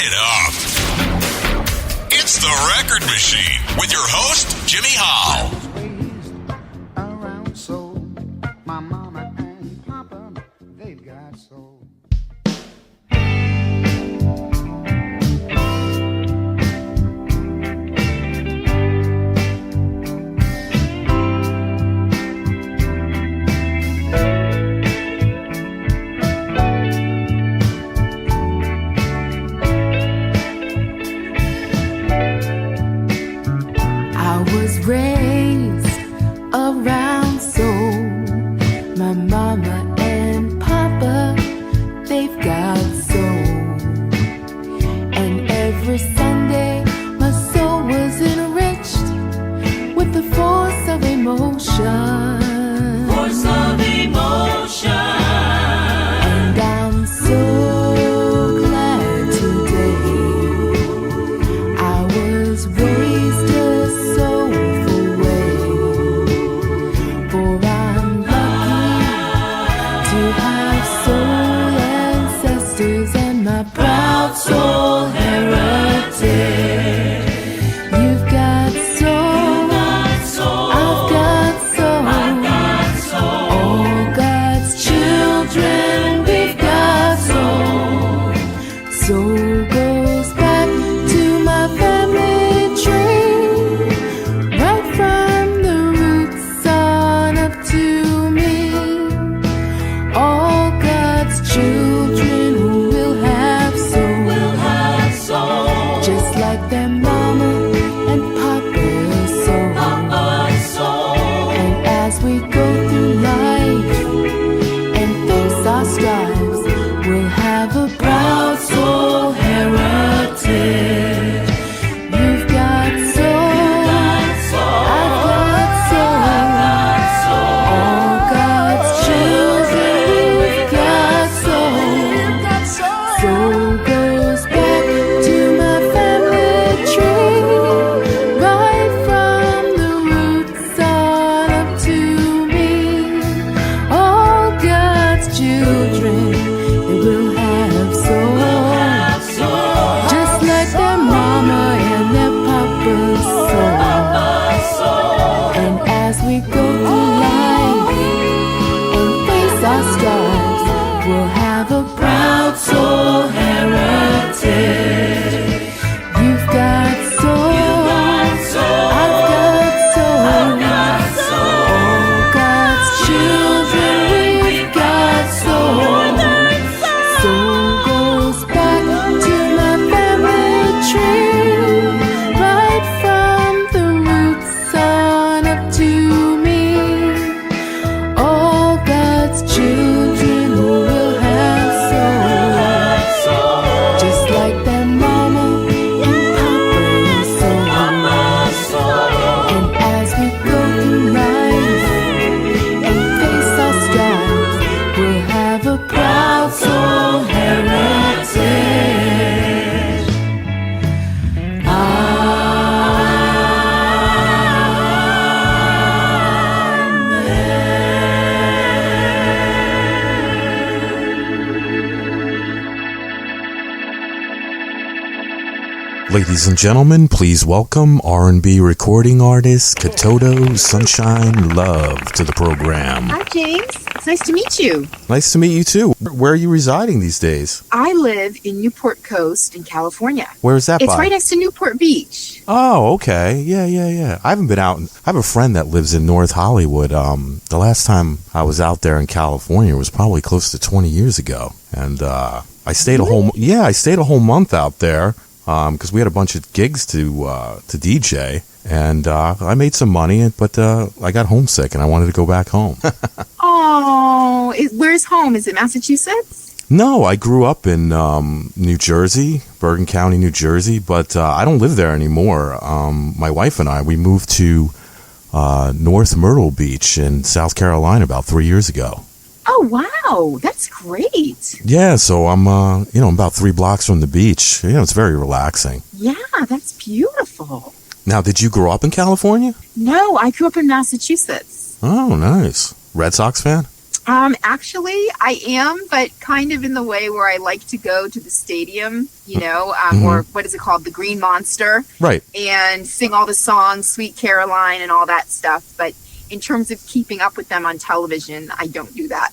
it up. It's The Record Machine with your host, Jimmy Hall. Around so my mama and papa, they've got soul. Raised around soul. My mama and papa, they've got soul. And every Sunday my soul was enriched with the force of emotion. Force of emotion. And I'm so glad today I was raised a soul. Soul heritage. You've got soul, I've got soul, all God's children, we've got soul. Soul goes back to my family tree, right from the roots on up to me. All God's children will have just like their mama and papa's soul. And as we go through life and face our strives, we'll have a proud soul heritage. You've got soul, I've got soul, all God's children, we've got soul. Soul goes back to my family tree, right from the roots on up to me. All God's children, they will have soul, just like their mama and their papa's soul. And as we go through life and face our strives, we'll have a proud soul heritage. You've got soul, I've got soul, all God's children, we've got soul. Soul goes back to my family tree, right from the roots on up to me. All God's children will have soul, just like their mama and papa's soul. And as we go through life and face our strives, we'll have a proud soul heritage. Ladies and gentlemen, please welcome R&B recording artist Kitoto Sunshine Love to the program. Hi, James. It's nice to meet you. Nice to meet you too. Where are you residing these days? I live in Newport Coast in California. Where is that? It's right next to Newport Beach. Oh, okay. Yeah. I haven't been out. I have a friend that lives in North Hollywood. The last time I was out there in California was probably close to 20 years ago. And I stayed a whole month out there. Because we had a bunch of gigs to DJ, and I made some money, but I got homesick and I wanted to go back home. Oh, where's home? Is it Massachusetts? No, I grew up in New Jersey, Bergen County, New Jersey, but I don't live there anymore. My wife and I, we moved to North Myrtle Beach in South Carolina about 3 years ago. Oh, wow. That's great. Yeah, so I'm about 3 blocks from the beach. It's very relaxing. Yeah, that's beautiful. Now, did you grow up in California? No, I grew up in Massachusetts. Oh, nice. Red Sox fan? Actually, I am, but kind of in the way where I like to go to the stadium, or what is it called? The Green Monster. Right. And sing all the songs, Sweet Caroline and all that stuff. But in terms of keeping up with them on television, I don't do that.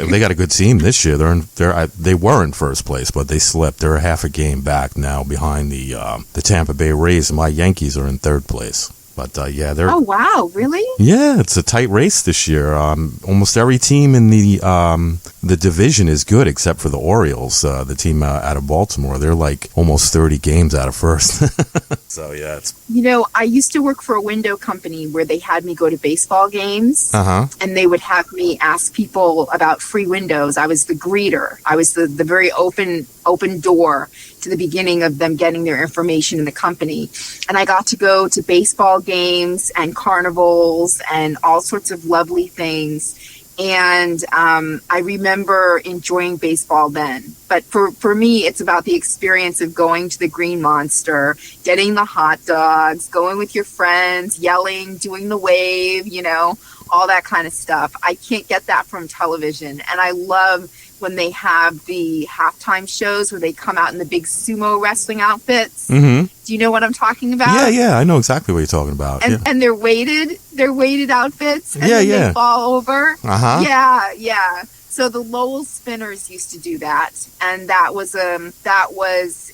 They got a good team this year. They were in first place, but they slipped. They're half a game back now behind the Tampa Bay Rays. My Yankees are in third place. But they're. Oh wow! Really? Yeah, it's a tight race this year. Almost every team in the division is good except for the Orioles, the team out of Baltimore. They're like almost 30 games out of first. So yeah, it's. I used to work for a window company where they had me go to baseball games, and they would have me ask people about free windows. I was the greeter. I was the very open door to the beginning of them getting their information in the company. And I got to go to baseball games and carnivals and all sorts of lovely things. And I remember enjoying baseball then. But for me, it's about the experience of going to the Green Monster, getting the hot dogs, going with your friends, yelling, doing the wave, all that kind of stuff. I can't get that from television. And I love when they have the halftime shows where they come out in the big sumo wrestling outfits. Mm-hmm. Do you know what I'm talking about? Yeah, I know exactly what you're talking about. And they're weighted outfits, and then they fall over. Yeah. So the Lowell Spinners used to do that, and that was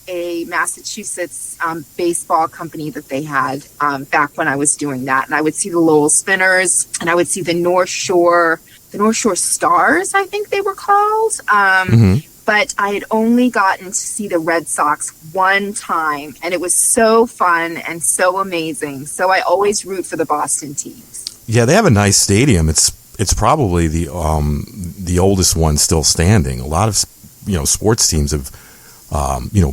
a Massachusetts baseball company that they had back when I was doing that. And I would see the Lowell Spinners, and I would see the North Shore Stars, I think they were called. But I had only gotten to see the Red Sox one time, and it was so fun and so amazing. So I always root for the Boston teams. Yeah, they have a nice stadium. It's probably the oldest one still standing. A lot of sports teams have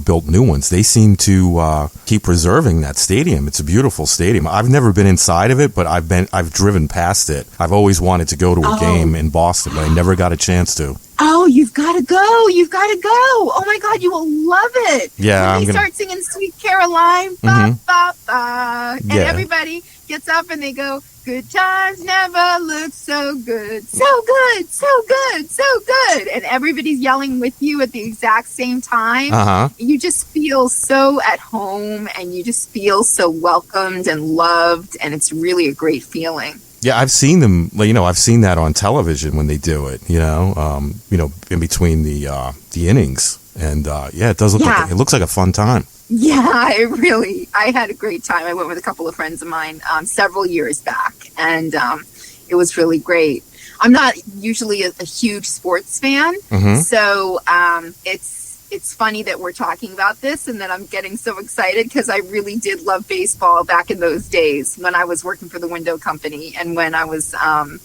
built new ones. They seem to keep preserving that stadium. It's a beautiful stadium. I've never been inside of it, but I've driven past it. I've always wanted to go to a game in Boston, but I never got a chance to. Oh, you've got to go. You've got to go. Oh my God, you will love it. Yeah, when they start singing Sweet Caroline, ba, ba, ba, and everybody gets up and they go, good times never look so good. So good, so good, so good. And everybody's yelling with you at the exact same time. You just feel so at home, and you just feel so welcomed and loved, and it's really a great feeling. Yeah, I've seen them. I've seen that on television when they do it. In between the innings, and it does look like it looks like a fun time. Yeah, I had a great time. I went with a couple of friends of mine several years back, and it was really great. I'm not usually a huge sports fan, so it's funny that we're talking about this and that I'm getting so excited because I really did love baseball back in those days when I was working for the window company and when I was at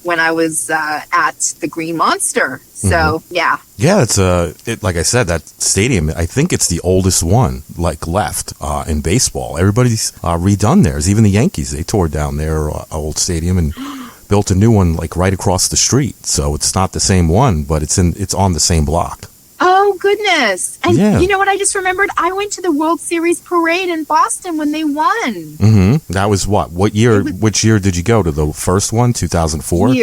the Green Monster. So yeah, it's like I said, that stadium. I think it's the oldest one left in baseball. Everybody's redone theirs. Even the Yankees, they tore down their old stadium and built a new one right across the street. So it's not the same one, but it's on the same block. Oh, goodness. And you know what I just remembered? I went to the World Series parade in Boston when they won. That was what year? Which year did you go to? The first one, 2004?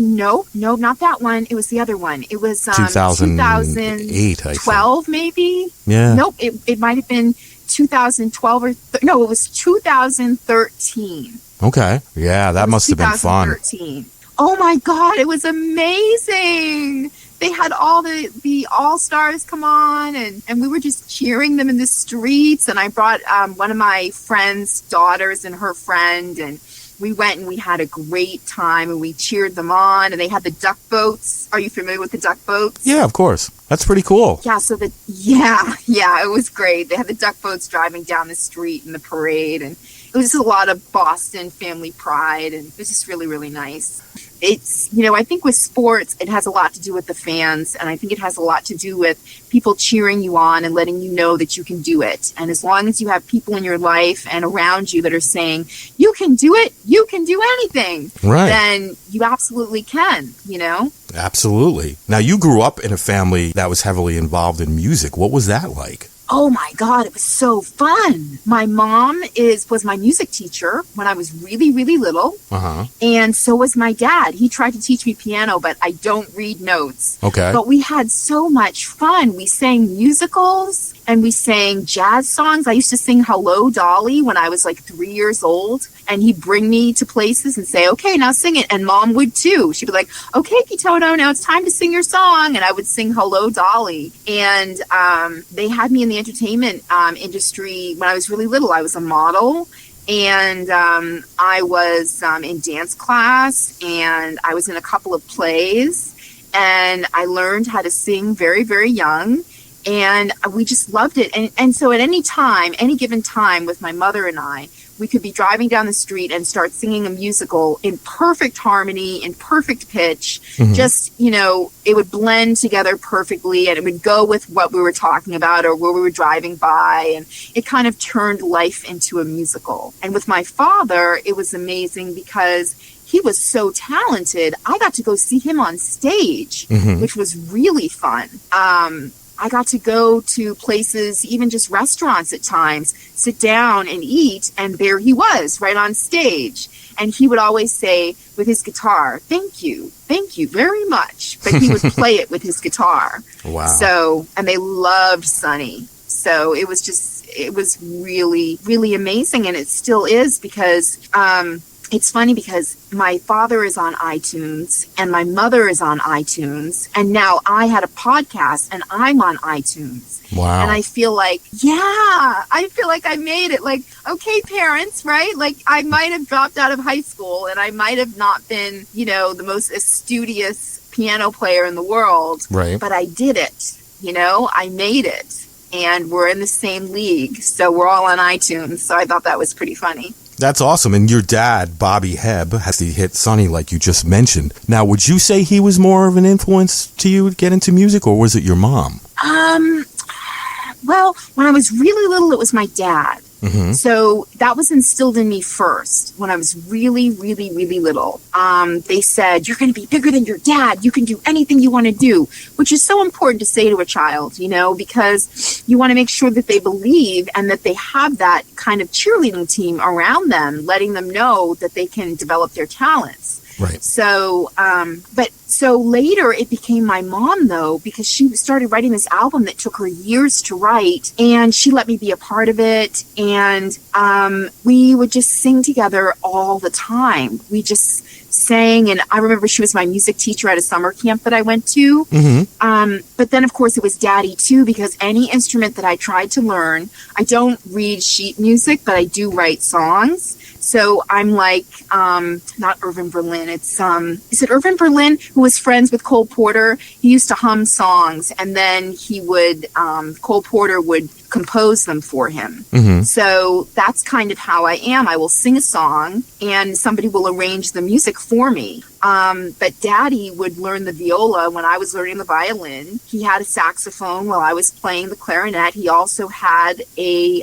No, not that one. It was the other one. It was 2008, 2012, maybe? Yeah. Nope, it might have been 2012 or... no, it was 2013. Okay. Yeah, that must have been fun. Oh, my God, it was amazing. They had all the all-stars come on, and we were just cheering them in the streets. And I brought one of my friend's daughters and her friend, and we went and we had a great time, and we cheered them on. And they had the duck boats. Are you familiar with the duck boats? Yeah, of course. That's pretty cool. Yeah, it was great. They had the duck boats driving down the street in the parade, and it was just a lot of Boston family pride, and it was just really, really nice. It's, I think with sports, it has a lot to do with the fans, and I think it has a lot to do with people cheering you on and letting you know that you can do it. And as long as you have people in your life and around you that are saying, you can do it, you can do anything, then you absolutely can, Absolutely. Now, you grew up in a family that was heavily involved in music. What was that like? Oh my God, it was so fun. My mom was my music teacher when I was really, really little. Uh-huh. And so was my dad. He tried to teach me piano, but I don't read notes. Okay. But we had so much fun. We sang musicals and we sang jazz songs. I used to sing Hello, Dolly when I was like 3 years old. And he'd bring me to places and say, okay, now sing it. And Mom would too. She'd be like, okay, Kitoto, now it's time to sing your song. And I would sing Hello, Dolly. And they had me in the entertainment industry when I was really little. I was a model. And I was in dance class, and I was in a couple of plays, and I learned how to sing very, very young, and we just loved it. And so at any given time with my mother and I, we could be driving down the street and start singing a musical in perfect harmony, in perfect pitch. Mm-hmm. Just, it would blend together perfectly, and it would go with what we were talking about or where we were driving by. And it kind of turned life into a musical. And with my father, it was amazing because he was so talented. I got to go see him on stage, mm-hmm. which was really fun. I got to go to places, even just restaurants at times, sit down and eat, and there he was right on stage. And he would always say with his guitar, thank you very much. But he would play it with his guitar. Wow. So, and they loved Sonny. So it was really, really amazing. And it still is because, it's funny because my father is on iTunes and my mother is on iTunes, and now I had a podcast and I'm on iTunes. Wow. And I feel like, I made it. Like, okay, parents, right? Like, I might have dropped out of high school and I might have not been, the most studious piano player in the world. Right. But I did it. I made it. And we're in the same league. So we're all on iTunes. So I thought that was pretty funny. That's awesome. And your dad, Bobby Hebb, has the hit Sonny, like you just mentioned. Now, would you say he was more of an influence to you to get into music, or was it your mom? Well, when I was really little, it was my dad. Mm-hmm. So that was instilled in me first when I was really, really, really little. They said, you're going to be bigger than your dad. You can do anything you want to do, which is so important to say to a child, because you want to make sure that they believe and that they have that kind of cheerleading team around them, letting them know that they can develop their talents. Right. So, so later it became my mom, though, because she started writing this album that took her years to write, and she let me be a part of it. And we would just sing together all the time. We just sang, and I remember she was my music teacher at a summer camp that I went to. Mm-hmm. But then, of course, it was Daddy, too, because any instrument that I tried to learn, I don't read sheet music, but I do write songs. So I'm like, not Irving Berlin. Is it Irving Berlin who was friends with Cole Porter? He used to hum songs, and then Cole Porter would compose them for him. Mm-hmm. So that's kind of how I am. I will sing a song and somebody will arrange the music for me. But Daddy would learn the viola when I was learning the violin. He had a saxophone while I was playing the clarinet. He also had a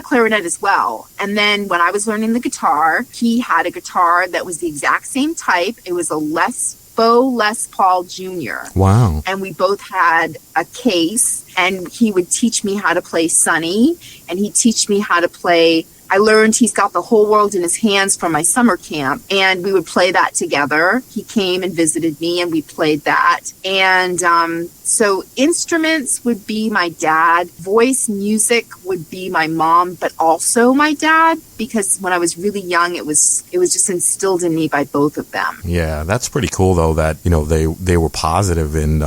clarinet as well. And then when I was learning the guitar, he had a guitar that was the exact same type. It was a Les Paul Jr. Wow. And we both had a case, and he would teach me how to play Sonny, and he'd teach me how to play. I learned He's Got the Whole World in His Hands from my summer camp, and we would play that together. He came and visited me, and we played that. And so instruments would be my dad. Voice music would be my mom, but also my dad, because when I was really young, it was just instilled in me by both of them. Yeah, that's pretty cool, though, that, they were positive in,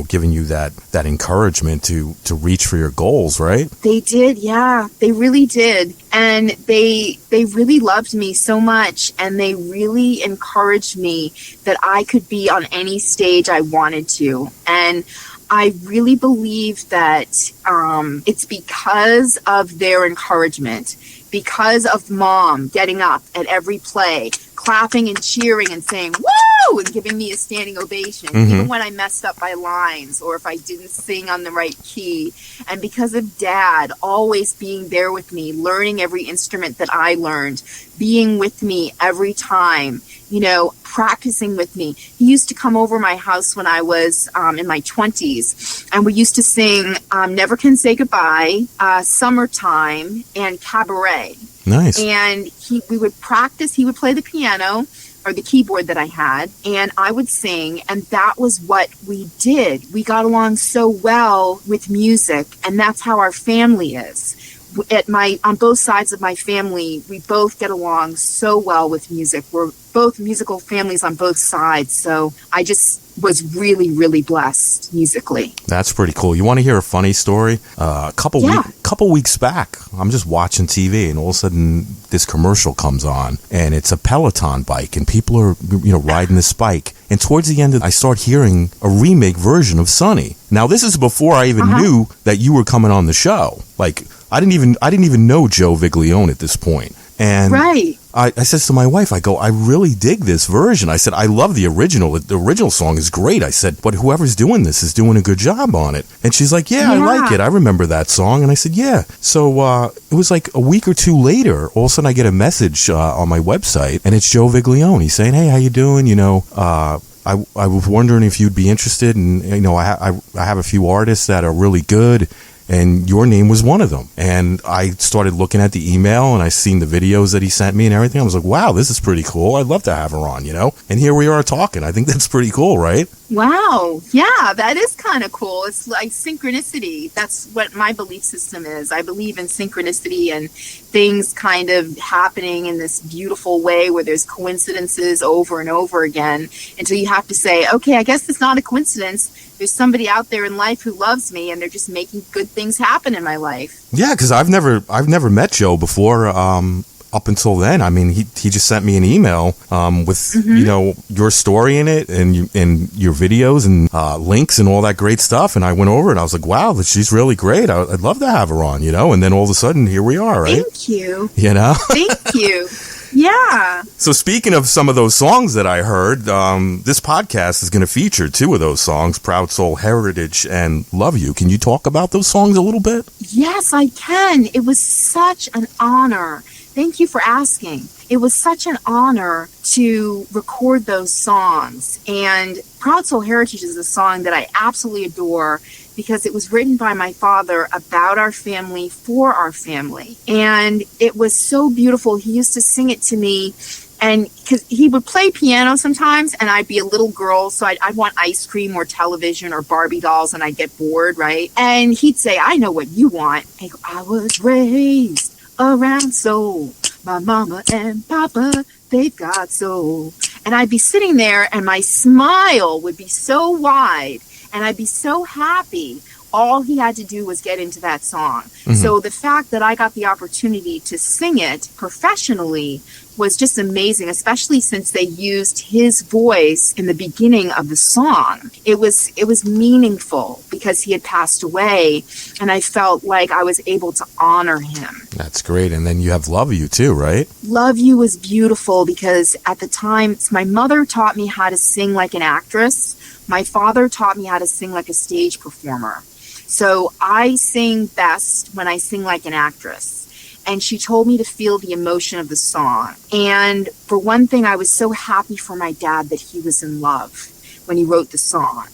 giving you that encouragement to reach for your goals, right? They did, yeah. They really did. And they really loved me so much, and they really encouraged me that I could be on any stage I wanted to. And I really believe that it's because of their encouragement because of Mom getting up at every play, clapping and cheering and saying, woo, and giving me a standing ovation, even when I messed up my lines or if I didn't sing on the right key. And because of Dad always being there with me, learning every instrument that I learned, being with me every time, you know, practicing with me. He used to come over my house when I was in my 20s, and we used to sing Never Can Say Goodbye, Summertime, and Cabaret. Nice. And we would practice. He would play the piano or the keyboard that I had, and I would sing, and that was what we did. We got along so well with music, and that's how our family is. On both sides of my family, we both get along so well with music. We're both musical families on both sides, so I just was really, really blessed musically. That's pretty cool. You want to hear a funny story? A couple weeks back, I'm just watching TV, and all of a sudden, this commercial comes on, and it's a Peloton bike, and people are, you know, riding this bike. And towards the end, I start hearing a remake version of Sunny. Now, this is before I even knew that you were coming on the show. Like, I didn't even know Joe Viglione at this point. And I says to my wife, I go, I really dig this version. I said, I love the original. The original song is great. I said, but whoever's doing this is doing a good job on it. And she's like, yeah, I like it. I remember that song. And I said, yeah. So it was like a week or two later, all of a sudden I get a message on my website, and it's Joe Viglione saying, hey, how you doing? You know, I was wondering if you'd be interested. And, you know, I have a few artists that are really good, and your name was one of them. And I started looking at the email, and I seen the videos that he sent me and everything. I was like, wow, this is pretty cool. I'd love to have her on, you know? And here we are talking. I think that's pretty cool, right? Wow. Yeah, that is kind of cool. It's like synchronicity. That's what my belief system is. I believe in synchronicity and things kind of happening in this beautiful way where there's coincidences over and over again until you have to say, okay, I guess it's not a coincidence. There's somebody out there in life who loves me, and they're just making good things happen in my life. Yeah, because I've never met Joe before. Up until then, I mean, he just sent me an email with you know, your story in it and your videos and links and all that great stuff. And I went over and I was like, wow, she's really great. I'd love to have her on, you know. And then all of a sudden, here we are, right? Thank you. You know. Thank you. Yeah. So speaking of some of those songs that I heard, this podcast is going to feature two of those songs, Proud Soul Heritage and Love You. Can you talk about those songs a little bit? Yes, I can. It was such an honor. Thank you for asking. It was such an honor to record those songs. And Proud Soul Heritage is a song that I absolutely adore because it was written by my father about our family, for our family. And it was so beautiful. He used to sing it to me, and because he would play piano sometimes, and I'd be a little girl, so I'd want ice cream or television or Barbie dolls, and I'd get bored, right? And he'd say, I know what you want. And I was raised around soul. My mama and papa, they've got soul. And I'd be sitting there, and my smile would be so wide, and I'd be so happy. All he had to do was get into that song. So the fact that I got the opportunity to sing it professionally was just amazing, especially since they used his voice in the beginning of the song. It was meaningful because he had passed away, and I felt like I was able to honor him. That's great. And then you have Love You too, right? Love You was beautiful because at the time, my mother taught me how to sing like an actress. My father taught me how to sing like a stage performer. So I sing best when I sing like an actress. And she told me to feel the emotion of the song. And for one thing, I was so happy for my dad that he was in love when he wrote the song.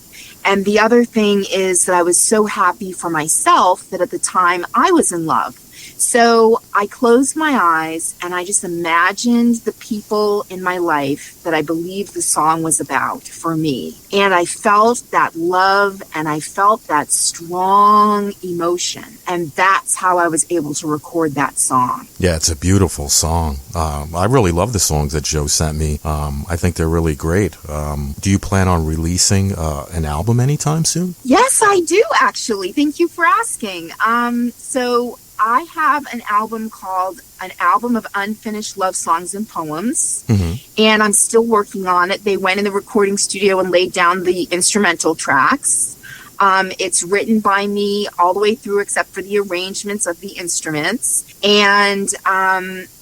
And the other thing is that I was so happy for myself that at the time I was in love. So I closed my eyes and I just imagined the people in my life that I believed the song was about for me. And I felt that love and I felt that strong emotion. And that's how I was able to record that song. Yeah, it's a beautiful song. I really love the songs that Joe sent me. I think they're really great. Do you plan on releasing an album anytime soon? Yes, I do, actually. Thank you for asking. So I have an album called An Album of Unfinished Love Songs and Poems, and I'm still working on it. They went in the recording studio and laid down the instrumental tracks. It's written by me all the way through except for the arrangements of the instruments. And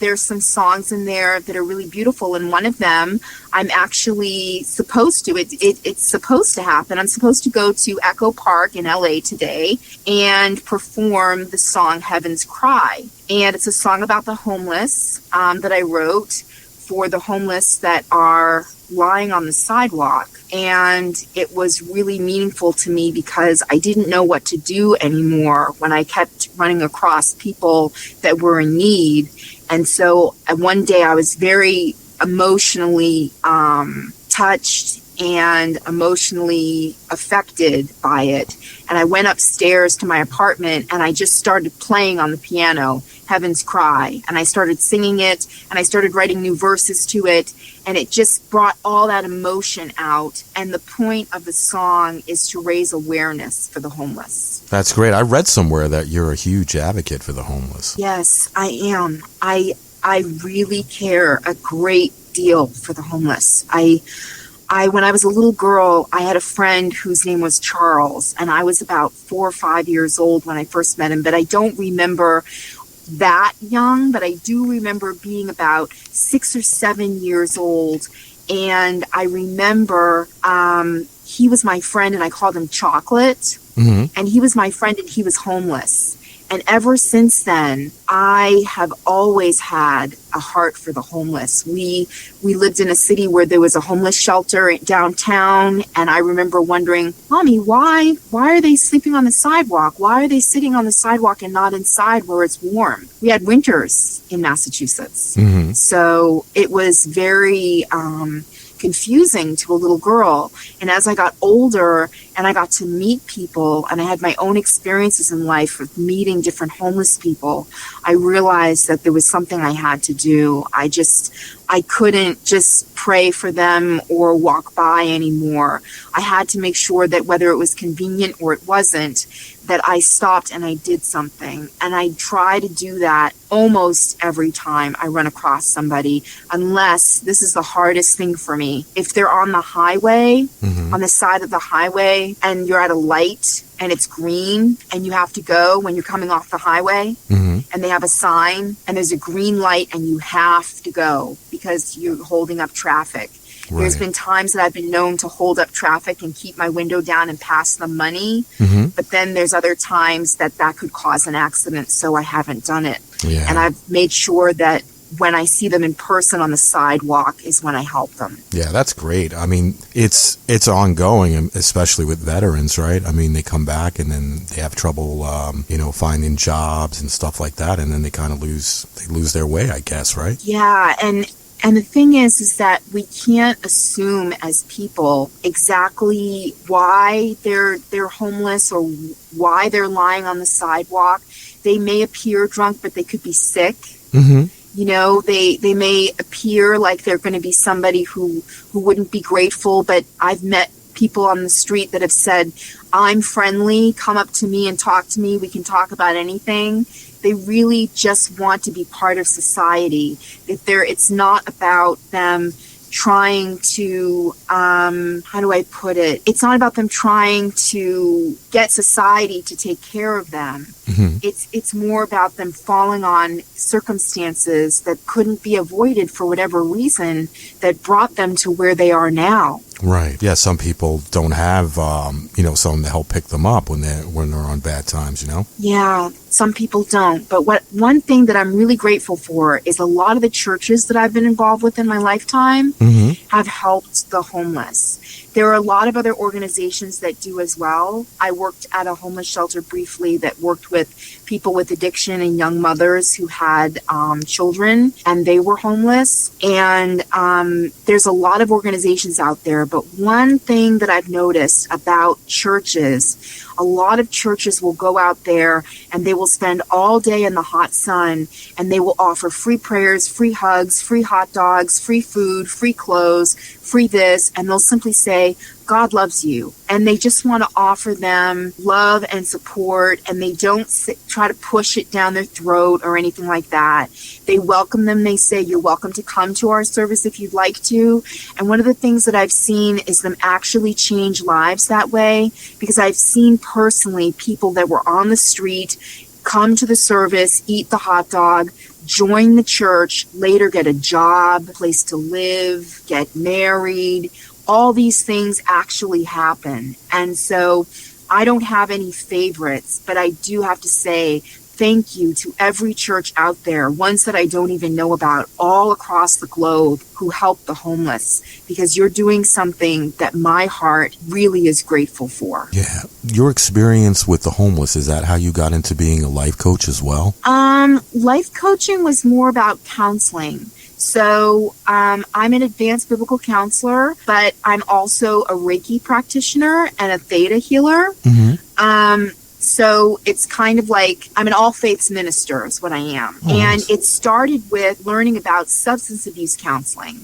there's some songs in there that are really beautiful. And one of them, I'm actually supposed to, it's supposed to happen. I'm supposed to go to Echo Park in LA today and perform the song Heaven's Cry. And it's a song about the homeless that I wrote for the homeless that are lying on the sidewalk. And it was really meaningful to me because I didn't know what to do anymore when I kept running across people that were in need. And so one day I was very emotionally touched and emotionally affected by it. And I went upstairs to my apartment and I just started playing on the piano, Heaven's Cry. And I started singing it and I started writing new verses to it. And it just brought all that emotion out. And the point of the song is to raise awareness for the homeless. That's great. I read somewhere that you're a huge advocate for the homeless. Yes, I am. I really care a great deal for the homeless. When I was a little girl, I had a friend whose name was Charles, and I was about 4 or 5 years old when I first met him, but I don't remember that young, but I do remember being about 6 or 7 years old, and I remember he was my friend, and I called him Chocolate, and he was my friend, and he was homeless. And ever since then, I have always had a heart for the homeless. We lived in a city where there was a homeless shelter downtown, and I remember wondering, Mommy, why are they sleeping on the sidewalk? Why are they sitting on the sidewalk and not inside where it's warm? We had winters in Massachusetts. So it was very confusing to a little girl. And as I got older and I got to meet people and I had my own experiences in life of meeting different homeless people, I realized that there was something I had to do. I couldn't just pray for them or walk by anymore. I had to make sure that whether it was convenient or it wasn't, that I stopped and I did something. And I try to do that almost every time I run across somebody, unless this is the hardest thing for me. If they're on the highway, on the side of the highway, and you're at a light and it's green and you have to go when you're coming off the highway, and they have a sign and there's a green light and you have to go because you're holding up traffic. Right. There's been times that I've been known to hold up traffic and keep my window down and pass them money. But then there's other times that could cause an accident, so I haven't done it. Yeah. And I've made sure that when I see them in person on the sidewalk is when I help them. Yeah, that's great. I mean, it's ongoing, especially with veterans, right? I mean, they come back and then they have trouble, finding jobs and stuff like that, and then they kind of lose their way, I guess, right? Yeah, and the thing is that we can't assume as people exactly why they're homeless or why they're lying on the sidewalk. They may appear drunk, but they could be sick. You know, they may appear like they're going to be somebody who wouldn't be grateful, but I've met people on the street that have said, I'm friendly, come up to me and talk to me, we can talk about anything. They really just want to be part of society. It's not about them trying to, how do I put it? It's not about them trying to get society to take care of them. It's more about them falling on circumstances that couldn't be avoided for whatever reason that brought them to where they are now. Right. Yeah, some people don't have, someone to help pick them up when they're on bad times, Yeah, some people don't. But one thing that I'm really grateful for is a lot of the churches that I've been involved with in my lifetime have helped the homeless. There are a lot of other organizations that do as well. I worked at a homeless shelter briefly that worked with people with addiction and young mothers who had children and they were homeless. And there's a lot of organizations out there. But one thing that I've noticed about churches, a lot of churches will go out there and they will spend all day in the hot sun and they will offer free prayers, free hugs, free hot dogs, free food, free clothes, free this, and they'll simply say, God loves you. And they just want to offer them love and support, and they don't try to push it down their throat or anything like that. They welcome them. They say, you're welcome to come to our service if you'd like to. And one of the things that I've seen is them actually change lives that way, because I've seen personally people that were on the street come to the service, eat the hot dog, join the church, later get a job, place to live, get married. All these things actually happen. And so I don't have any favorites, but I do have to say thank you to every church out there, ones that I don't even know about, all across the globe, who help the homeless, because you're doing something that my heart really is grateful for. Yeah. Your experience with the homeless, is that how you got into being a life coach as well? Life coaching was more about counseling. So I'm an advanced biblical counselor, but I'm also a Reiki practitioner and a theta healer. So it's kind of like I'm an all faiths minister is what I am. And it started with learning about substance abuse counseling.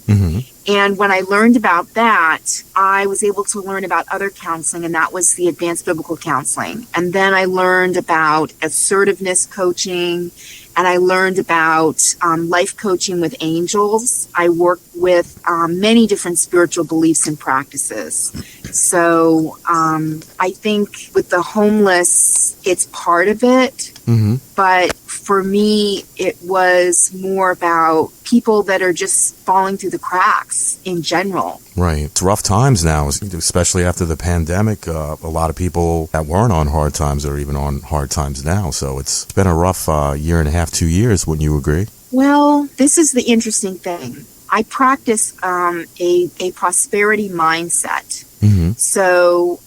And when I learned about that, I was able to learn about other counseling, and that was the advanced biblical counseling. And then I learned about assertiveness coaching, and I learned about life coaching with angels. I work with many different spiritual beliefs and practices. So I think with the homeless, it's part of it. But for me, it was more about people that are just falling through the cracks in general. Right. It's rough times now, especially after the pandemic. A lot of people that weren't on hard times are even on hard times now. So it's been a rough year and a half, 2 years. Wouldn't you agree? Well, this is the interesting thing. I practice a prosperity mindset. So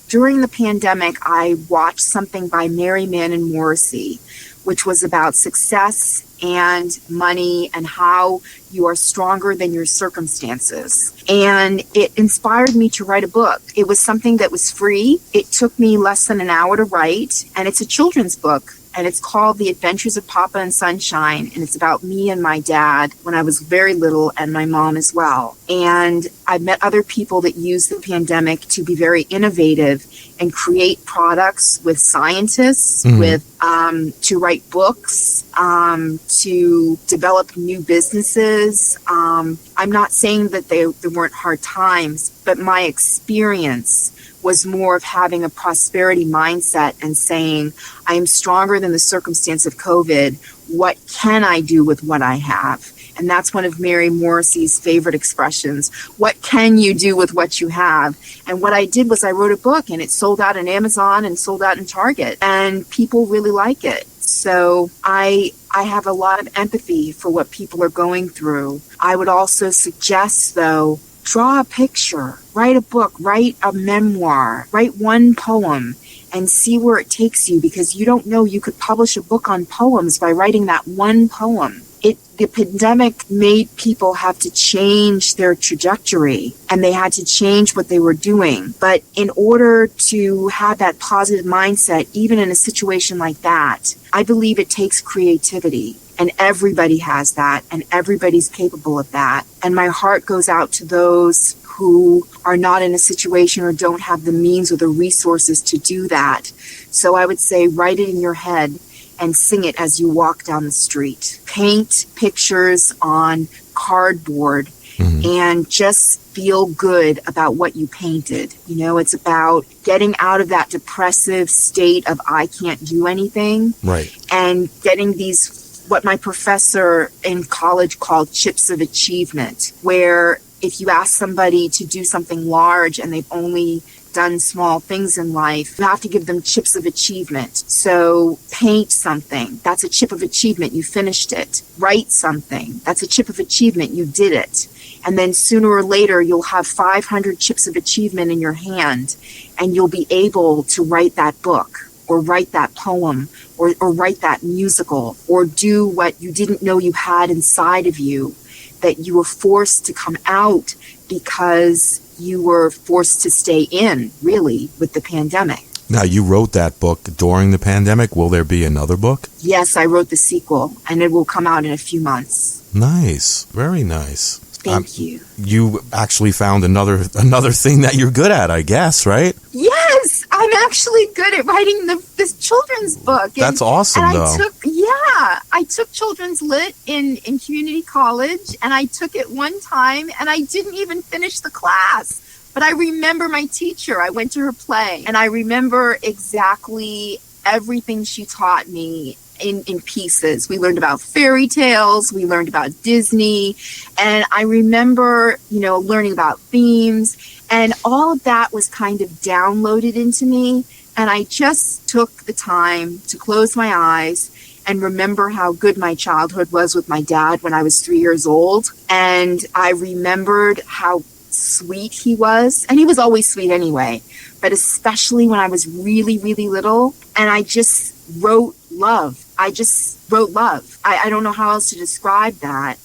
during the pandemic, I watched something by Mary Mann Morrissey, which was about success and money and how you are stronger than your circumstances. And it inspired me to write a book. It was something that was free. It took me less than an hour to write, and it's a children's book. And it's called The Adventures of Papa and Sunshine. And it's about me and my dad when I was very little, and my mom as well. And I've met other people that use the pandemic to be very innovative and create products with scientists, with to write books, to develop new businesses. I'm not saying that there weren't hard times, but my experience was more of having a prosperity mindset and saying, I am stronger than the circumstance of COVID. What can I do with what I have? And that's one of Mary Morrissey's favorite expressions. What can you do with what you have? And what I did was I wrote a book, and it sold out on Amazon and sold out in Target, and people really like it. So I have a lot of empathy for what people are going through. I would also suggest, though, draw a picture, write a book, write a memoir, write one poem, and see where it takes you, because you don't know, you could publish a book on poems by writing that one poem. The pandemic made people have to change their trajectory, and they had to change what they were doing. But in order to have that positive mindset, even in a situation like that, I believe it takes creativity. And everybody has that, and everybody's capable of that. And my heart goes out to those who are not in a situation or don't have the means or the resources to do that. So I would say write it in your head and sing it as you walk down the street. Paint pictures on cardboard and just feel good about what you painted. You know, it's about getting out of that depressive state of I can't do anything. Right. And getting these, what my professor in college called chips of achievement, where if you ask somebody to do something large and they've only done small things in life, you have to give them chips of achievement. So paint something, that's a chip of achievement, you finished it. Write something, that's a chip of achievement, you did it. And then sooner or later, you'll have 500 chips of achievement in your hand, and you'll be able to write that book, or write that poem, or write that musical, or do what you didn't know you had inside of you, that you were forced to come out because you were forced to stay in, really, with the pandemic. Now, you wrote that book during the pandemic. Will there be another book? Yes, I wrote the sequel, and it will come out in a few months. Nice. Very nice. Thank you. You actually found another thing that you're good at, I guess, right? Yes, I'm actually good at writing this children's book. That's awesome, though. I took children's lit in community college, and I took it one time, and I didn't even finish the class. But I remember my teacher. I went to her play, and I remember exactly everything she taught me in pieces. We learned about fairy tales, we learned about Disney, and I remember, learning about themes, and all of that was kind of downloaded into me. And I just took the time to close my eyes and remember how good my childhood was with my dad when I was 3 years old. And I remembered how sweet he was. And he was always sweet anyway, but especially when I was really, really little. And I just wrote love. I don't know how else to describe that,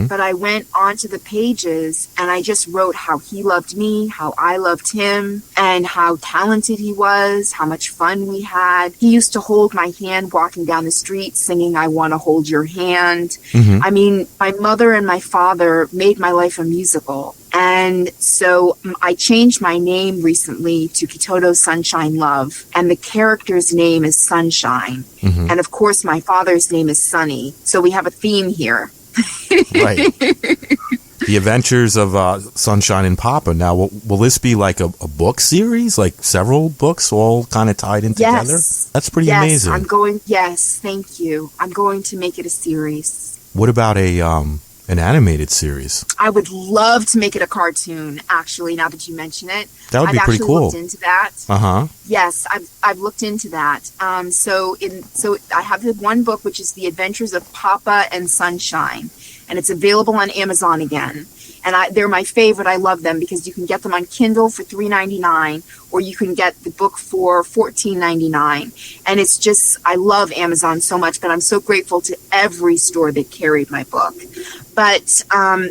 but I went onto the pages and I just wrote how he loved me, how I loved him, and how talented he was, how much fun we had. He used to hold my hand walking down the street singing, "I Want to Hold Your Hand." I mean, my mother and my father made my life a musical. And so I changed my name recently to Kitoto Sunshine Love, and the character's name is Sunshine. And of course, my father's name is Sunny. So we have a theme here. Right. The Adventures of Sunshine and Papa. Now, will this be like a book series, like several books all kind of tied in together? Yes. That's pretty amazing. Yes, thank you. I'm going to make it a series. What about an animated series? I would love to make it a cartoon, actually, now that you mention it. That would be pretty cool. I've actually looked into that. Yes, I've looked into that. So I have the one book, which is The Adventures of Papa and Sunshine, and it's available on Amazon again. And they're my favorite. I love them because you can get them on Kindle for $3.99, or you can get the book for $14.99. And it's just, I love Amazon so much, but I'm so grateful to every store that carried my book. But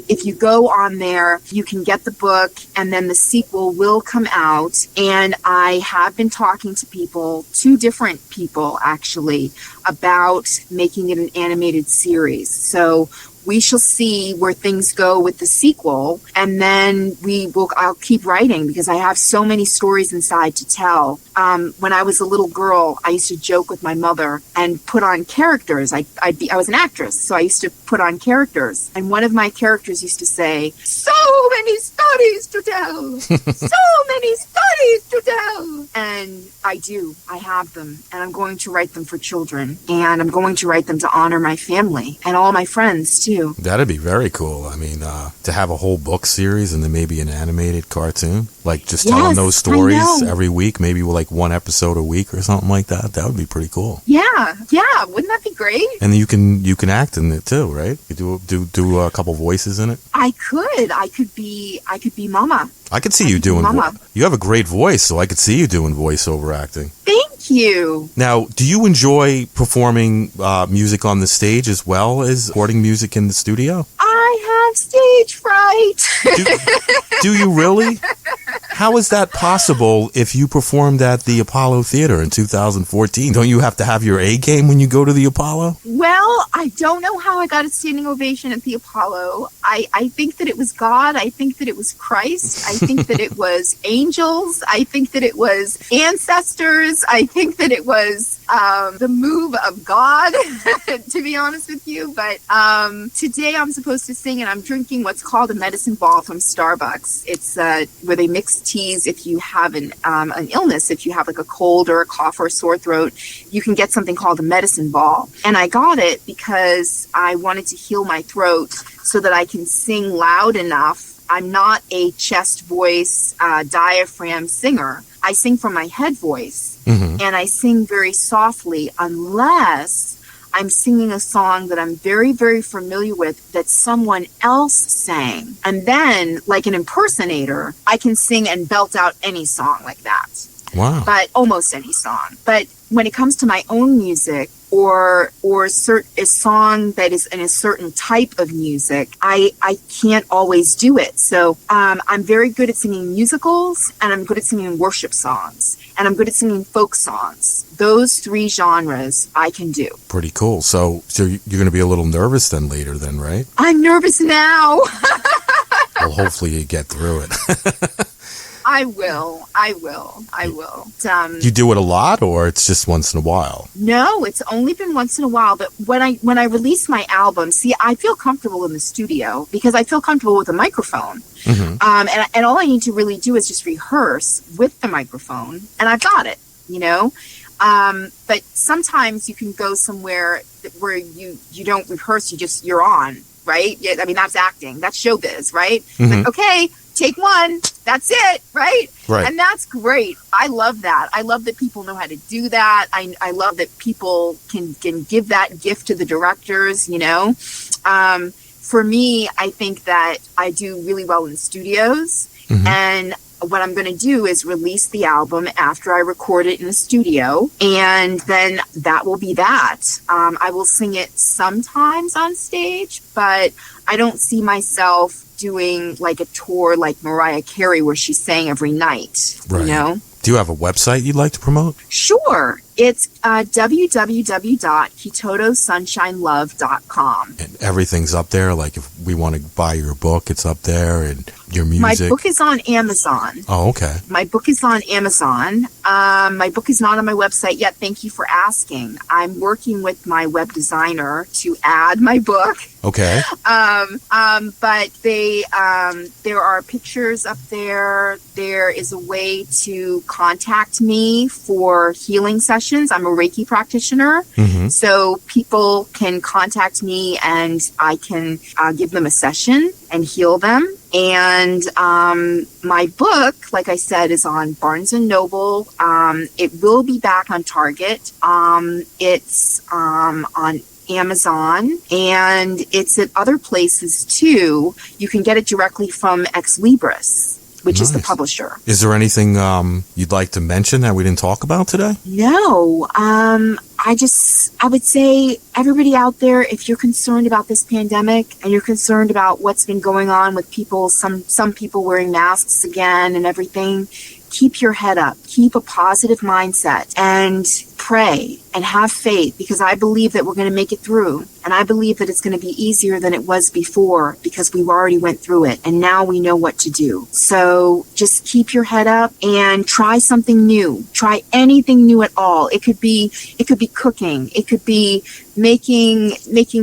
if you go on there, you can get the book, and then the sequel will come out. And I have been talking to people, 2 different people actually, about making it an animated series. So we shall see where things go with the sequel, and then I'll keep writing because I have so many stories inside to tell. When I was a little girl, I used to joke with my mother and put on characters. I was an actress, so I used to put on characters. And one of my characters used to say, "So many stories to tell, so many stories to tell." And I have them, and I'm going to write them for children, and I'm going to write them to honor my family and all my friends too. That'd be very cool. I mean, to have a whole book series and then maybe an animated cartoon, like just telling those stories every week, maybe like one episode a week or something like that. That would be pretty cool. Yeah. Wouldn't that be great? And you can act in it too, right? You do a couple voices in it. I could be Mama. I could see you doing. You have a great voice, so I could see you doing voiceover acting. Thank you. Now, do you enjoy performing music on the stage as well as recording music in the studio? I have stage fright. Do you really? How is that possible if you performed at the Apollo Theater in 2014? Don't you have to have your A game when you go to the Apollo? Well, I don't know how I got a standing ovation at the Apollo. I think that it was God. I think that it was Christ. I think that it was angels. I think that it was ancestors. I think that it was the move of God, to be honest with you. But today I'm supposed to sing, and I'm drinking what's called a medicine ball from Starbucks. It's where they mix teas if you have an illness. If you have like a cold or a cough or a sore throat, you can get something called a medicine ball. And I got it because I wanted to heal my throat so that I can sing loud enough. I'm not a chest voice, diaphragm singer. I sing from my head voice, and I sing very softly unless I'm singing a song that I'm very, very familiar with that someone else sang. And then, like an impersonator, I can sing and belt out any song like that. Wow. But almost any song. But when it comes to my own music, or a song that is in a certain type of music, I can't always do it. So I'm very good at singing musicals, and I'm good at singing worship songs, and I'm good at singing folk songs. Those 3 genres I can do. Pretty cool. So you're going to be a little nervous then later then, right? I'm nervous now. Well, hopefully you get through it. I will. You do it a lot, or it's just once in a while? No, it's only been once in a while. But when I release my album, see, I feel comfortable in the studio because I feel comfortable with a microphone. And all I need to really do is just rehearse with the microphone, and I've got it, But sometimes you can go somewhere where you don't rehearse, you're on, right? Yeah, I mean, that's acting, that's showbiz, right? Like, okay, take one, that's it, right? And that's great. I love that. I love that people know how to do that. I love that people can give that gift to the directors, you know? For me, I think that I do really well in studios, and what I'm going to do is release the album after I record it in the studio, and then that will be that. I will sing it sometimes on stage, but I don't see myself doing like a tour like Mariah Carey where she sang every night, you know? Do you have a website you'd like to promote? Sure. It's www.kitotosunshinelove.com. And everything's up there. Like if we want to buy your book, it's up there, and your music. My book is on Amazon. Oh, okay. My book is on Amazon. My book is not on my website yet. Thank you for asking. I'm working with my web designer to add my book. Okay. But there are pictures up there. There is a way to contact me for healing sessions. I'm a Reiki practitioner, so people can contact me and I can give them a session and heal them. And my book, like I said, is on Barnes & Noble. It will be back on Target. It's on Amazon, and it's at other places too. You can get it directly from Ex Libris, which is the publisher. Is there anything you'd like to mention that we didn't talk about today? No. I would say everybody out there, if you're concerned about this pandemic and you're concerned about what's been going on with people, some people wearing masks again and everything, keep your head up, keep a positive mindset, and pray and have faith, because I believe that we're going to make it through. And I believe that it's going to be easier than it was before, because we already went through it and now we know what to do. So just keep your head up and try something new. Try anything new at all. It could be cooking. It could be making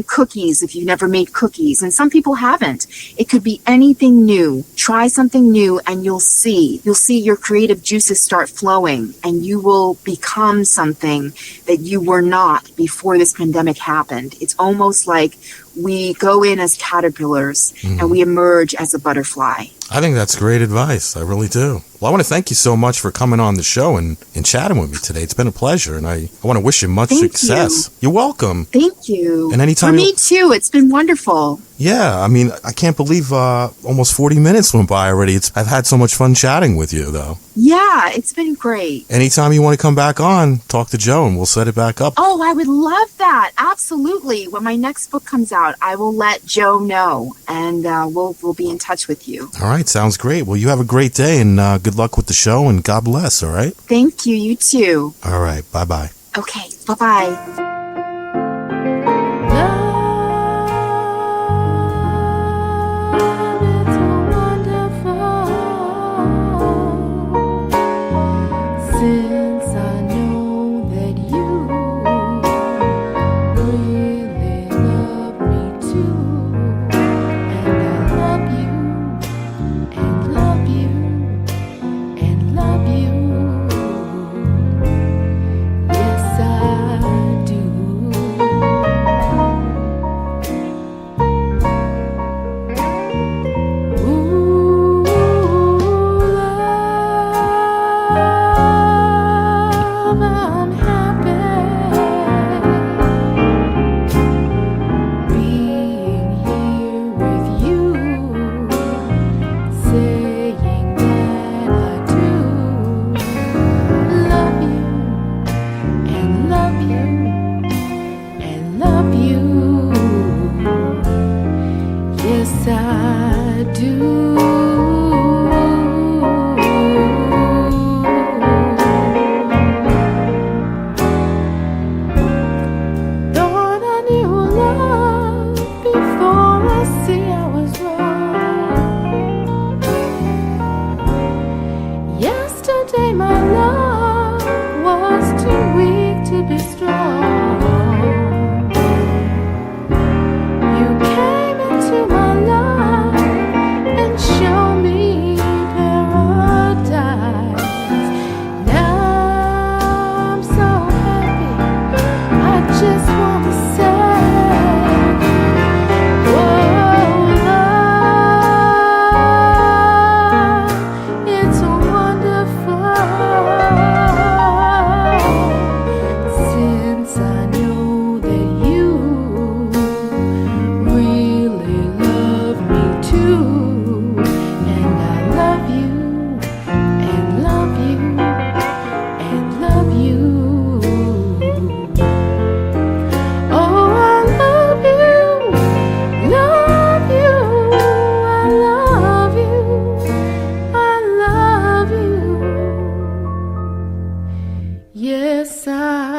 cookies if you've never made cookies, and some people haven't. It could be anything new. Try something new and you'll see your creative juices start flowing, and you will become something that you were not before this pandemic happened. It's almost like we go in as caterpillars and we emerge as a butterfly. I think that's great advice. I really do. Well, I want to thank you so much for coming on the show and chatting with me today. It's been a pleasure, and I want to wish you much success. You're welcome. Thank you. And anytime for me too, it's been wonderful. Yeah, I mean, I can't believe almost 40 minutes went by already. I've had so much fun chatting with you, though. Yeah, it's been great. Anytime you want to come back on, talk to Joe, and we'll set it back up. Oh, I would love that. Absolutely. When my next book comes out, I will let Joe know, and we'll be in touch with you. All right, sounds great. Well, you have a great day, and good luck with the show, and God bless, all right? Thank you. You too. All right, bye-bye. Okay, bye-bye. Yes, I do. Yes, I